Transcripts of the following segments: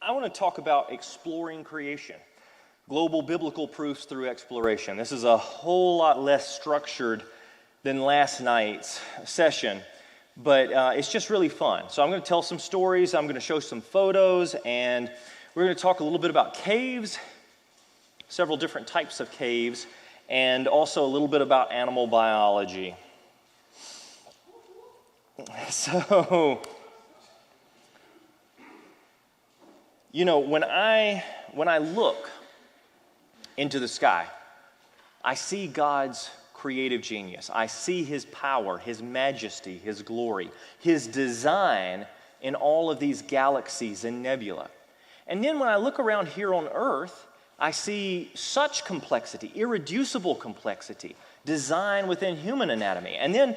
I want to talk about exploring creation, global biblical proofs through exploration. This is a whole lot less structured than last night's session, but it's just really fun. So I'm going to tell some stories, I'm going to show some photos, and we're going to talk a little bit about caves, several different types of caves, and also a little bit about animal biology. So, you know, when I look into the sky, I see God's creative genius. I see His power, His majesty, His glory, His design in all of these galaxies and nebula. And then when I look around here on Earth, I see such complexity, irreducible complexity, design within human anatomy. And then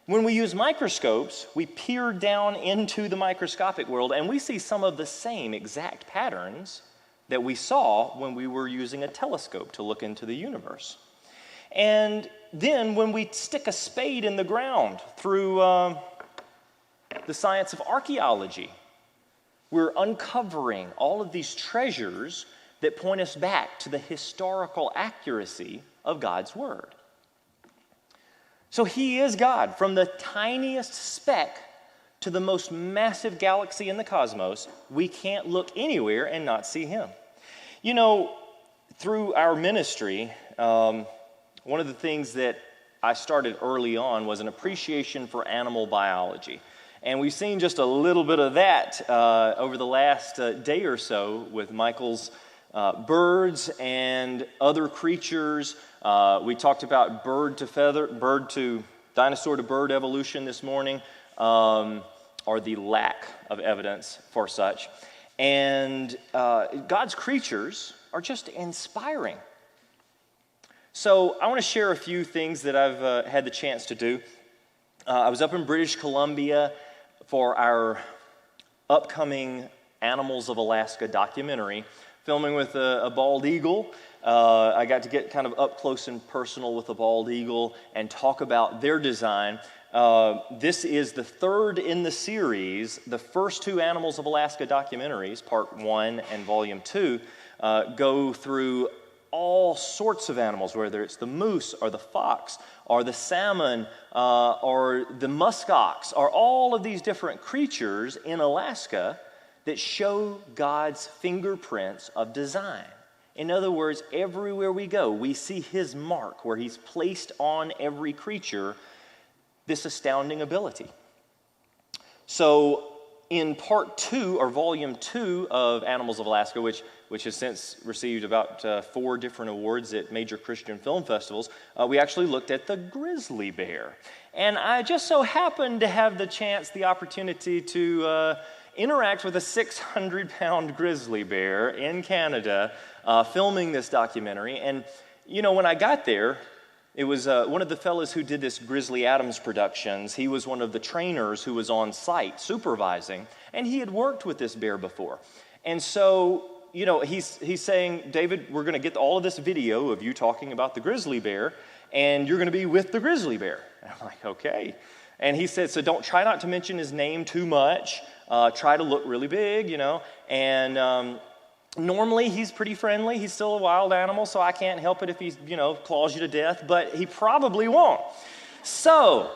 when we use microscopes, we peer down into the microscopic world and we see some of the same exact patterns that we saw when we were using a telescope to look into the universe. And then when we stick a spade in the ground through the science of archaeology, we're uncovering all of these treasures that point us back to the historical accuracy of God's Word. So He is God. From the tiniest speck to the most massive galaxy in the cosmos, we can't look anywhere and not see Him. You know, through our ministry, one of the things that I started early on was an appreciation for animal biology. And we've seen just a little bit of that over the last day or so with Michael's birds and other creatures. We talked about bird to dinosaur to bird evolution this morning, or the lack of evidence for such. And God's creatures are just inspiring. So I want to share a few things that I've had the chance to do. I was up in British Columbia for our upcoming Animals of Alaska documentary, filming with a bald eagle. I got to get kind of up close and personal with the bald eagle and talk about their design. This is the third in the series. The first two Animals of Alaska documentaries, Part 1 and Volume 2, go through all sorts of animals, whether it's the moose or the fox or the salmon or the muskox, or all of these different creatures in Alaska that show God's fingerprints of design. In other words, everywhere we go, we see His mark where He's placed on every creature this astounding ability. So in Part 2, or Volume 2 of Animals of Alaska, which has since received about 4 different awards at major Christian film festivals, we actually looked at the grizzly bear. And I just so happened to have the opportunity to interact with a 600-pound grizzly bear in Canada, filming this documentary. And, you know, when I got there, it was one of the fellows who did this Grizzly Adams Productions. He was one of the trainers who was on site supervising, and he had worked with this bear before. And so, you know, he's saying, David, we're going to get all of this video of you talking about the grizzly bear, and you're going to be with the grizzly bear. And I'm like, okay. And he said, so try not to mention his name too much. Try to look really big, you know. And normally he's pretty friendly. He's still a wild animal, so I can't help it if he, you know, claws you to death, but he probably won't. So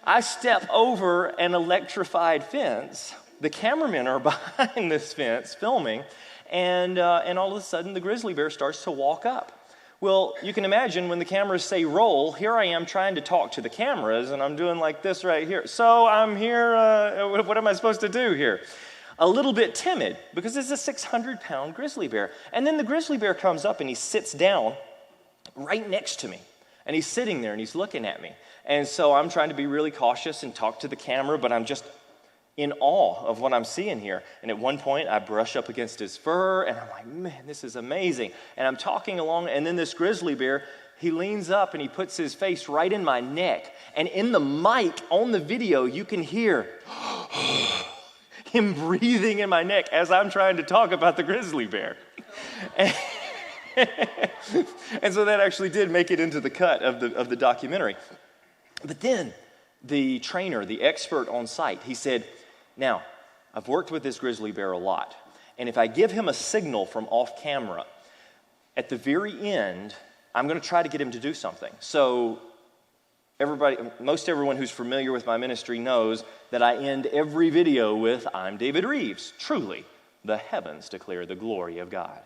I step over an electrified fence. The cameramen are behind this fence filming, and all of a sudden the grizzly bear starts to walk up. Well, you can imagine when the cameras say roll, here I am trying to talk to the cameras, and I'm doing like this right here. So I'm here, what am I supposed to do here? A little bit timid, because it's a 600-pound grizzly bear. And then the grizzly bear comes up and he sits down right next to me. And he's sitting there and he's looking at me. And so I'm trying to be really cautious and talk to the camera, but I'm just in awe of what I'm seeing here. And at one point, I brush up against his fur, and I'm like, man, this is amazing. And I'm talking along, and then this grizzly bear, he leans up and he puts his face right in my neck. And in the mic, on the video, you can hear him breathing in my neck as I'm trying to talk about the grizzly bear. And so that actually did make it into the cut of the documentary. But then the trainer, the expert on site, he said, now, I've worked with this grizzly bear a lot. And if I give him a signal from off camera, at the very end, I'm going to try to get him to do something. So most everyone who's familiar with my ministry knows that I end every video with, "I'm David Rives. Truly, the heavens declare the glory of God."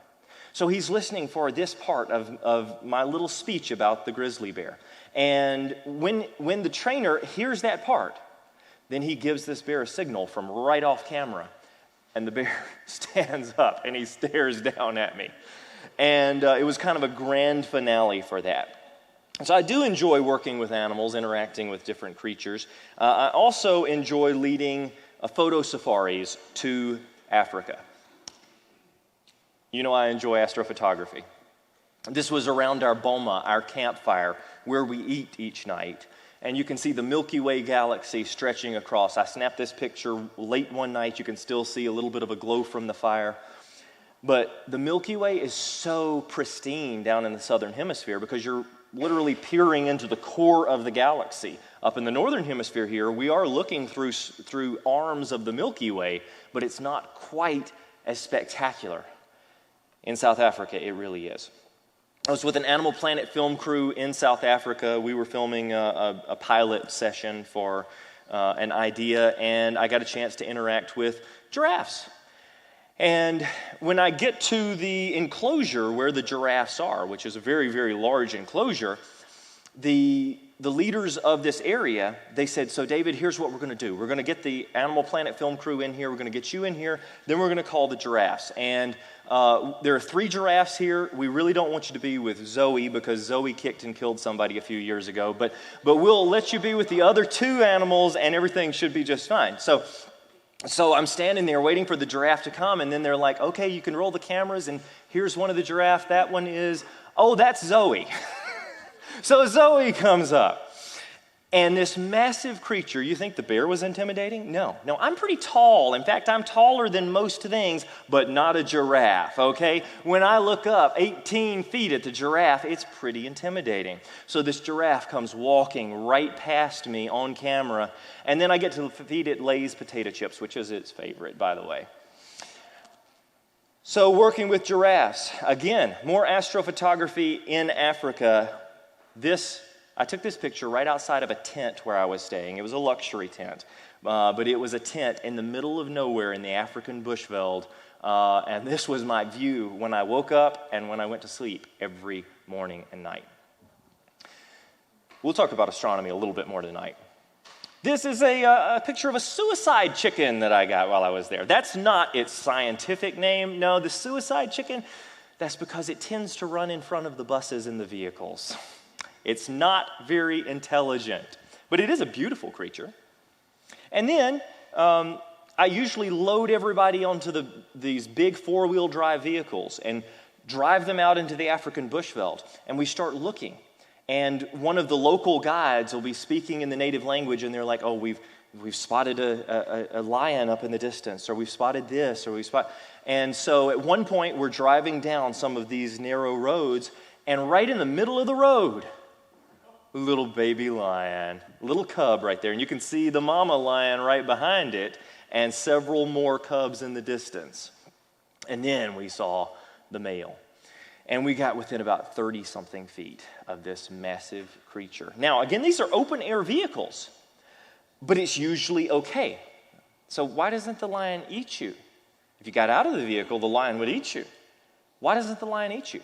So he's listening for this part of my little speech about the grizzly bear. And when the trainer hears that part, then he gives this bear a signal from right off camera. And the bear stands up and he stares down at me. And it was kind of a grand finale for that. So I do enjoy working with animals, interacting with different creatures. I also enjoy leading photo safaris to Africa. You know I enjoy astrophotography. This was around our boma, our campfire, where we eat each night. And you can see the Milky Way galaxy stretching across. I snapped this picture late one night. You can still see a little bit of a glow from the fire. But the Milky Way is so pristine down in the southern hemisphere because you're literally peering into the core of the galaxy. Up in the northern hemisphere here, we are looking through arms of the Milky Way, but it's not quite as spectacular. In South Africa, it really is. I was with an Animal Planet film crew in South Africa. We were filming a pilot session for an idea, and I got a chance to interact with giraffes. And when I get to the enclosure where the giraffes are, which is a very, very large enclosure, the leaders of this area, they said, "So David, here's what we're going to do. We're going to get the Animal Planet film crew in here. We're going to get you in here. Then we're going to call the giraffes. And there are 3 giraffes here. We really don't want you to be with Zoe because Zoe kicked and killed somebody a few years ago. But we'll let you be with the other 2 animals, and everything should be just fine." So I'm standing there waiting for the giraffe to come, and then they're like, "Okay, you can roll the cameras, and here's one of the giraffe. That one is, oh, that's Zoe." So Zoe comes up. And this massive creature, you think the bear was intimidating? No, I'm pretty tall. In fact, I'm taller than most things, but not a giraffe, okay? When I look up 18 feet at the giraffe, it's pretty intimidating. So this giraffe comes walking right past me on camera, and then I get to feed it Lay's potato chips, which is its favorite, by the way. So working with giraffes, again, more astrophotography in Africa. I took this picture right outside of a tent where I was staying. It was a luxury tent, but it was a tent in the middle of nowhere in the African bushveld, and this was my view when I woke up and when I went to sleep every morning and night. We'll talk about astronomy a little bit more tonight. This is a picture of a suicide chicken that I got while I was there. That's not its scientific name. No, the suicide chicken, that's because it tends to run in front of the buses and the vehicles. It's not very intelligent, but it is a beautiful creature. And then I usually load everybody onto these big 4-wheel drive vehicles and drive them out into the African bushveld, and we start looking. And one of the local guides will be speaking in the native language, and they're like, "Oh, we've spotted a lion up in the distance, or we've spotted this, or we've spotted..." And so at one point, we're driving down some of these narrow roads, and right in the middle of the road, little baby lion, little cub right there. And you can see the mama lion right behind it and several more cubs in the distance. And then we saw the male. And we got within about 30-something feet of this massive creature. Now, again, these are open-air vehicles, but it's usually okay. So why doesn't the lion eat you? If you got out of the vehicle, the lion would eat you. Why doesn't the lion eat you?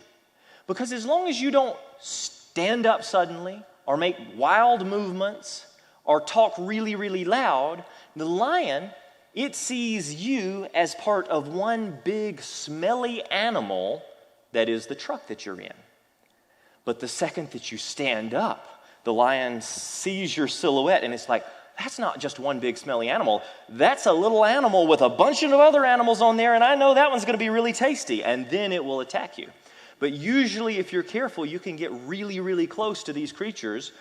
Because as long as you don't stand up suddenly, or make wild movements, or talk really, really loud, the lion, it sees you as part of one big smelly animal that is the truck that you're in. But the second that you stand up, the lion sees your silhouette, and it's like, that's not just one big smelly animal. That's a little animal with a bunch of other animals on there, and I know that one's going to be really tasty, and then it will attack you. But usually, if you're careful, you can get really, really close to these creatures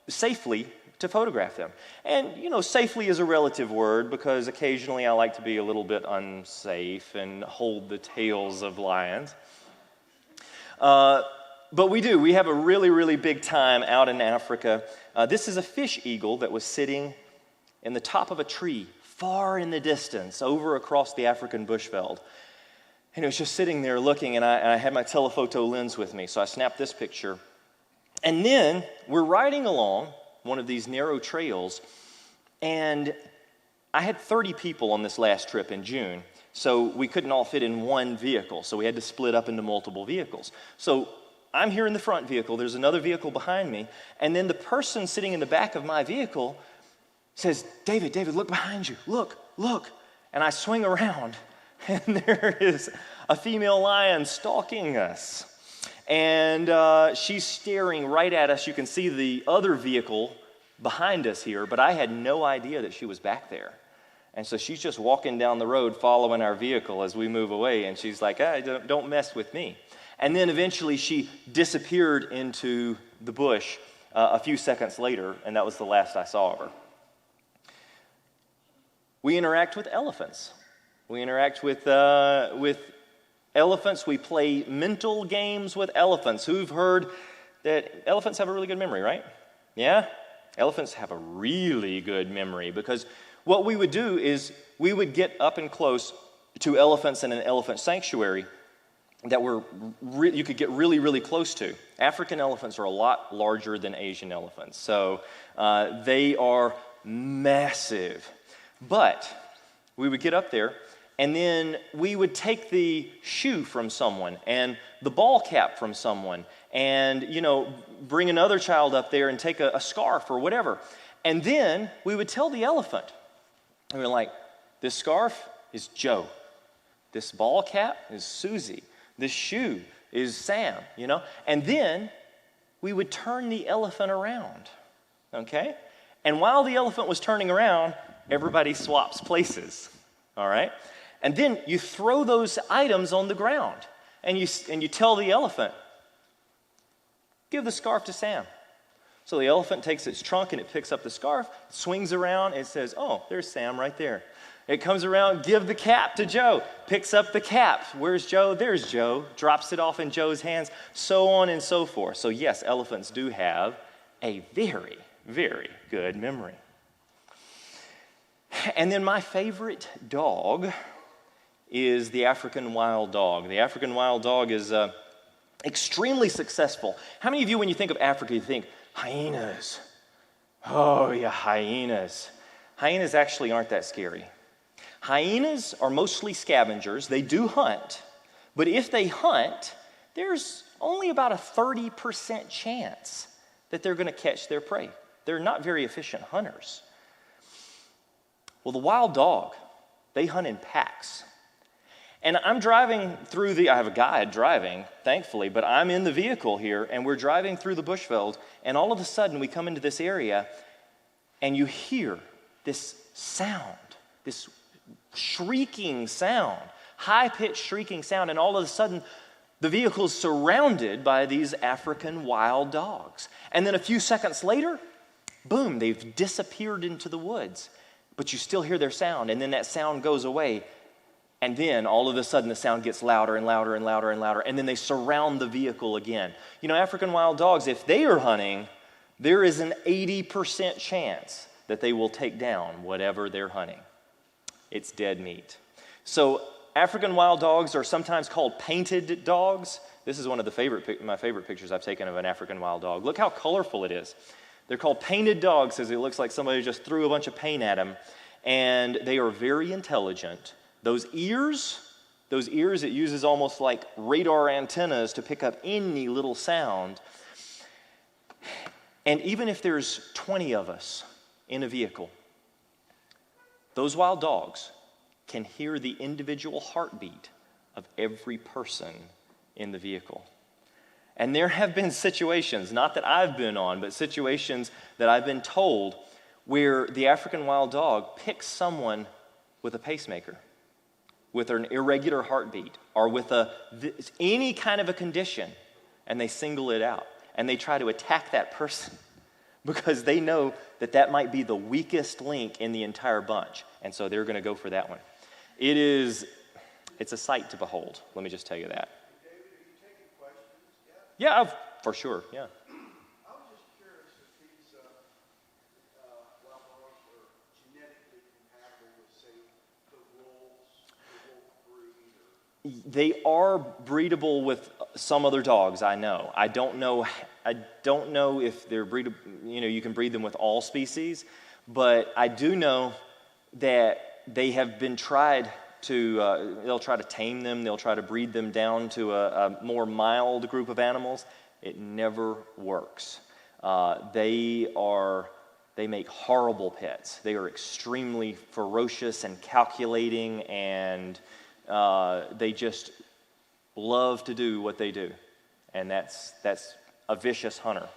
safely to photograph them. And, safely is a relative word because occasionally I like to be a little bit unsafe and hold the tails of lions. But we have a really, really big time out in Africa. This is a fish eagle that was sitting in the top of a tree far in the distance, over across the African bushveld. And it was just sitting there looking, and I had my telephoto lens with me, so I snapped this picture. And then we're riding along one of these narrow trails, and I had 30 people on this last trip in June, so we couldn't all fit in one vehicle, so we had to split up into multiple vehicles. So I'm here in the front vehicle, there's another vehicle behind me, and then the person sitting in the back of my vehicle says, David, look behind you, look. And I swing around, and there is a female lion stalking us. And she's staring right at us. You can see the other vehicle behind us here, but I had no idea that she was back there. And so she's just walking down the road following our vehicle as we move away, and she's like, don't mess with me. And then eventually she disappeared into the bush a few seconds later, and that was the last I saw of her. We interact with elephants. We interact with elephants. We play mental games with elephants. Who've heard that elephants have a really good memory, right? Yeah? Elephants have a really good memory, because what we would do is we would get up and close to elephants in an elephant sanctuary that you could get really, really close to. African elephants are a lot larger than Asian elephants, so they are massive. But we would get up there, and then we would take the shoe from someone and the ball cap from someone and, bring another child up there and take a scarf or whatever. And then we would tell the elephant, we were like, this scarf is Joe. This ball cap is Susie. This shoe is Sam, And then we would turn the elephant around, okay? And while the elephant was turning around, everybody swaps places, all right? And then you throw those items on the ground, and you tell the elephant, give the scarf to Sam. So the elephant takes its trunk and it picks up the scarf, swings around, and says, oh, there's Sam right there. It comes around, give the cap to Joe, picks up the cap. Where's Joe? There's Joe, drops it off in Joe's hands, so on and so forth. So yes, elephants do have a very, very good memory. And then my favorite dog is the African wild dog. The African wild dog is extremely successful. How many of you, when you think of Africa, you think, hyenas? Oh, yeah, hyenas. Hyenas actually aren't that scary. Hyenas are mostly scavengers. They do hunt. But if they hunt, there's only about a 30% chance that they're going to catch their prey. They're not very efficient hunters. Well, the wild dog, they hunt in packs. And I'm driving through I have a guide driving, thankfully, but I'm in the vehicle here, and we're driving through the bushveld, and all of a sudden we come into this area, and you hear this sound, this shrieking sound, high-pitched shrieking sound, and all of a sudden the vehicle is surrounded by these African wild dogs. And then a few seconds later, boom, they've disappeared into the woods. But you still hear their sound, and then that sound goes away, and then all of a sudden the sound gets louder and louder and louder and louder, and then they surround the vehicle again. African wild dogs, if they are hunting, there is an 80% chance that they will take down whatever they're hunting. It's dead meat. So African wild dogs are sometimes called painted dogs. This is one of my favorite pictures I've taken of an African wild dog. Look how colorful it is. They're called painted dogs because it looks like somebody just threw a bunch of paint at them. And they are very intelligent. Those ears, it uses almost like radar antennas to pick up any little sound. And even if there's 20 of us in a vehicle, those wild dogs can hear the individual heartbeat of every person in the vehicle. And there have been situations, not that I've been on, but situations that I've been told where the African wild dog picks someone with a pacemaker, with an irregular heartbeat, or with any kind of a condition, and they single it out. And they try to attack that person because they know that might be the weakest link in the entire bunch. And so they're going to go for that one. It's a sight to behold. Let me just tell you that. David, are you taking questions? Yeah, for sure, yeah. I was just curious if these wild dogs are genetically compatible with They are breedable with some other dogs, I know. I don't know if they're breedable, you can breed them with all species, but I do know that they have been tried to, they'll try to tame them, they'll try to breed them down to a more mild group of animals. It never works. They make horrible pets. They are extremely ferocious and calculating, and they just love to do what they do. And that's a vicious hunter.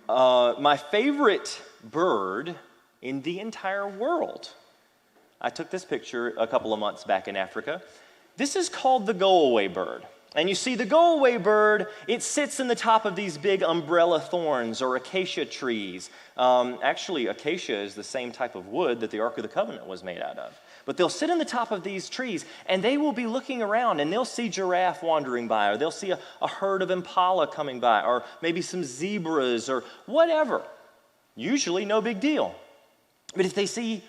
My favorite bird in the entire world, I took this picture a couple of months back in Africa. This is called the go-away bird. And you see the go-away bird, it sits in the top of these big umbrella thorns or acacia trees. Actually, acacia is the same type of wood that the Ark of the Covenant was made out of. But they'll sit in the top of these trees, and they will be looking around, and they'll see giraffe wandering by, or they'll see a herd of impala coming by, or maybe some zebras, or whatever. Usually no big deal. But if they see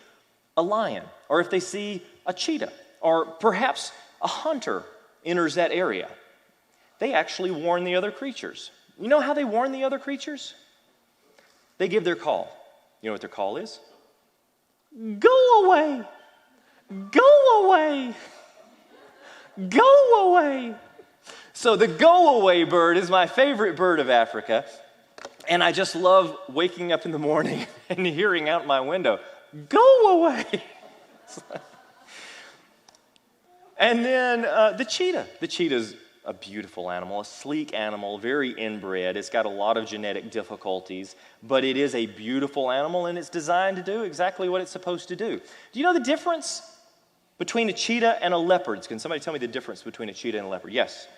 a lion, or if they see a cheetah, or perhaps a hunter enters that area, they actually warn the other creatures. You know how they warn the other creatures? They give their call. You know what their call is? Go away! Go away! Go away! So the go-away bird is my favorite bird of Africa, and I just love waking up in the morning and hearing out my window, go away! And then the cheetah. The cheetah's a beautiful animal, a sleek animal, very inbred. It's got a lot of genetic difficulties, but it is a beautiful animal, and it's designed to do exactly what it's supposed to do. Do you know the difference between a cheetah and a leopard? Can somebody tell me the difference between a cheetah and a leopard? Yes.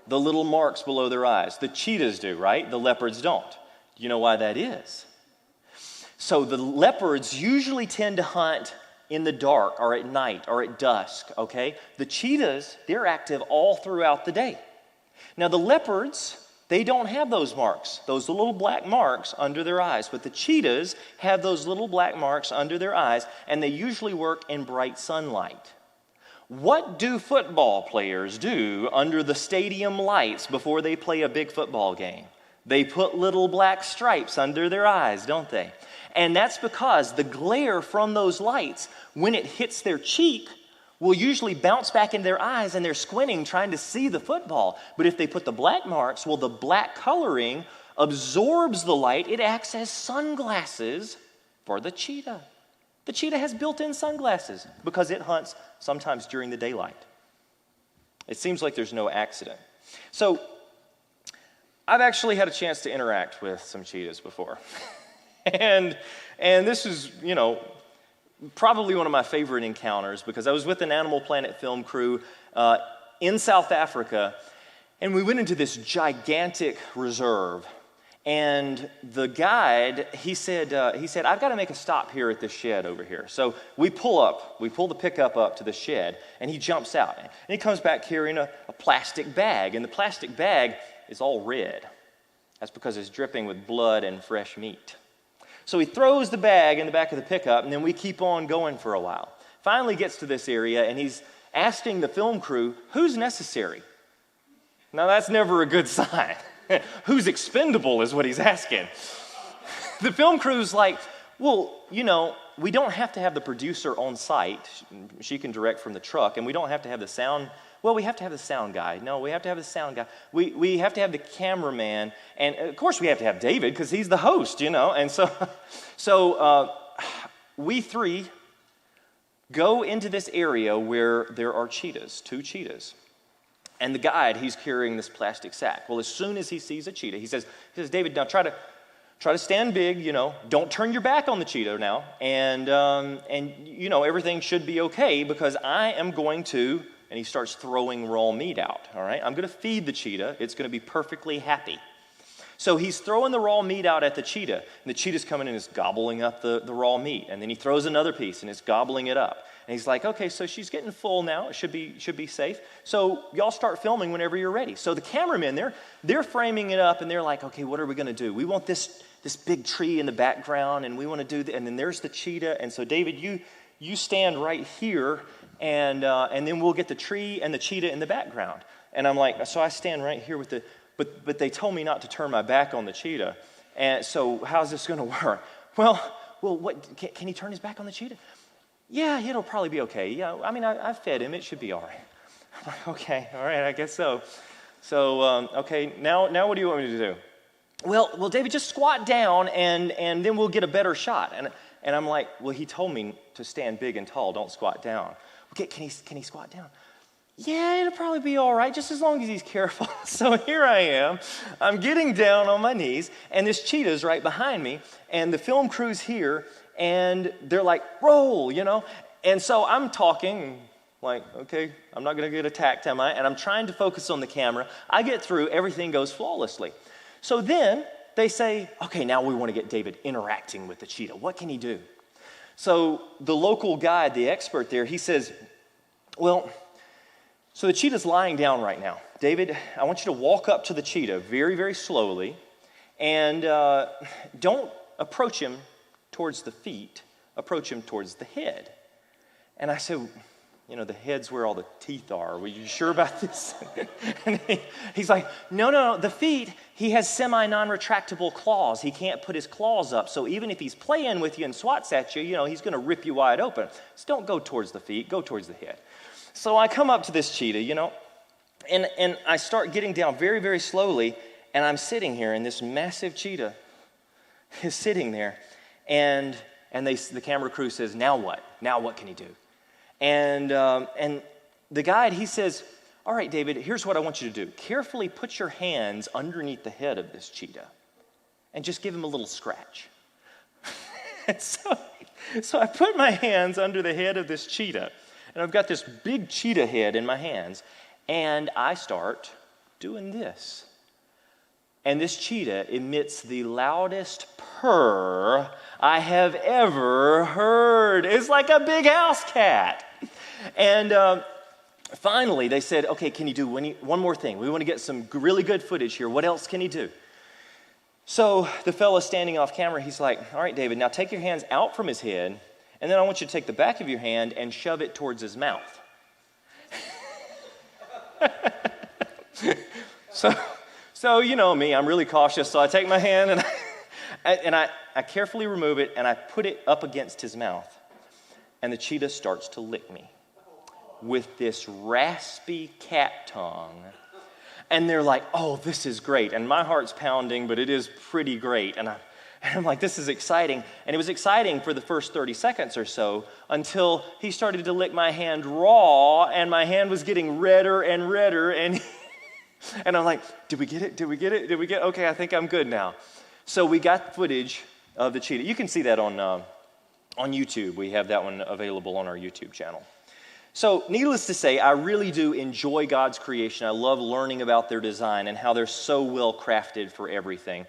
The little marks below their eyes. The cheetahs do, right? The leopards don't. Do you know why that is? So the leopards usually tend to hunt in the dark or at night or at dusk, okay? The cheetahs, they're active all throughout the day. Now the leopards, they don't have those marks, those little black marks under their eyes, but the cheetahs have those little black marks under their eyes, and they usually work in bright sunlight. What do football players do under the stadium lights before they play a big football game? They put little black stripes under their eyes, don't they? And that's because the glare from those lights, when it hits their cheek, will usually bounce back into their eyes, and they're squinting trying to see the football. But if they put the black marks, well, the black coloring absorbs the light. It acts as sunglasses for the cheetah. The cheetah has built-in sunglasses because it hunts sometimes during the daylight. It seems like there's no accident. So I've actually had a chance to interact with some cheetahs before. And this is, probably one of my favorite encounters, because I was with an Animal Planet film crew in South Africa, and we went into this gigantic reserve. And the guide, he said, I've got to make a stop here at this shed over here. So we pull the pickup up to the shed, and he jumps out. And he comes back carrying a plastic bag, and the plastic bag is all red. That's because it's dripping with blood and fresh meat. So he throws the bag in the back of the pickup, and then we keep on going for a while. Finally gets to this area, and he's asking the film crew, who's necessary? Now, that's never a good sign. Who's expendable is what he's asking. The film crew's like, well, we don't have to have the producer on site. She can direct from the truck, and we don't have to have the sound. Well, we have to have the sound guy. No, we have to have the sound guy. We have to have the cameraman. And, of course, we have to have David because he's the host, And so we three go into this area where there are cheetahs, 2 cheetahs. And the guide, he's carrying this plastic sack. Well, as soon as he sees a cheetah, he says, David, now try to stand big, Don't turn your back on the cheetah now. And everything should be okay because I am going to... And he starts throwing raw meat out, all right? I'm going to feed the cheetah. It's going to be perfectly happy. So he's throwing the raw meat out at the cheetah, and the cheetah's coming in and is gobbling up the raw meat. And then he throws another piece, and it's gobbling it up. And he's like, okay, so she's getting full now. It should be safe. So y'all start filming whenever you're ready. So the cameramen, they're framing it up, and they're like, okay, what are we going to do? We want this big tree in the background, and we want to do and then there's the cheetah. And so, David, you stand right here, and then we'll get the tree and the cheetah in the background. And I'm like, so I stand right here with but they told me not to turn my back on the cheetah. And so how's this going to work? Well, what, can he turn his back on the cheetah? Yeah, it'll probably be okay. Yeah, I mean, I fed him. It should be all right. I'm like, okay, all right, I guess so. So, okay, now what do you want me to do? Well, David, just squat down, and then we'll get a better shot. And I'm like, well, he told me to stand big and tall, don't squat down. Okay, can he squat down? Yeah, it'll probably be all right, just as long as he's careful. So here I am. I'm getting down on my knees, and this cheetah's right behind me, and the film crew's here, and they're like, roll, you know? And so I'm talking, like, okay, I'm not going to get attacked, am I? And I'm trying to focus on the camera. I get through, everything goes flawlessly. So then they say, okay, now we want to get David interacting with the cheetah. What can he do? So the local guide, the expert there, he says, well, so the cheetah's lying down right now. David, I want you to walk up to the cheetah very, very slowly, and don't approach him towards the feet, approach him towards the head. And I said, you know, the head's where all the teeth are. Were you sure about this? And he's like, no, the feet, he has semi-non-retractable claws. He can't put his claws up. So even if he's playing with you and swats at you, you know, he's going to rip you wide open. So don't go towards the feet, go towards the head. So I come up to this cheetah, you know, and I start getting down very, very slowly, and I'm sitting here, and this massive cheetah is sitting there, and the camera crew says, now what? Now what can he do? And the guide, he says, all right, David, here's what I want you to do. Carefully put your hands underneath the head of this cheetah and just give him a little scratch. And so I put my hands under the head of this cheetah, and I've got this big cheetah head in my hands, and I start doing this. And this cheetah emits the loudest purr I have ever heard. It's like a big house cat. And finally, they said, okay, can you do one more thing? We want to get some really good footage here. What else can he do? So the fellow standing off camera, he's like, all right, David, now take your hands out from his head, and then I want you to take the back of your hand and shove it towards his mouth. So you know me, I'm really cautious, so I take my hand and I carefully remove it, and I put it up against his mouth. And the cheetah starts to lick me with this raspy cat tongue. And they're like, oh, this is great. And my heart's pounding, but it is pretty great. And I'm like, this is exciting. And it was exciting for the first 30 seconds or so until he started to lick my hand raw, and my hand was getting redder and redder. And I'm like, did we get it? Okay, I think I'm good now. So we got footage of the cheetah. You can see that on YouTube. We have that one available on our YouTube channel. So needless to say, I really do enjoy God's creation. I love learning about their design and how they're so well crafted for everything.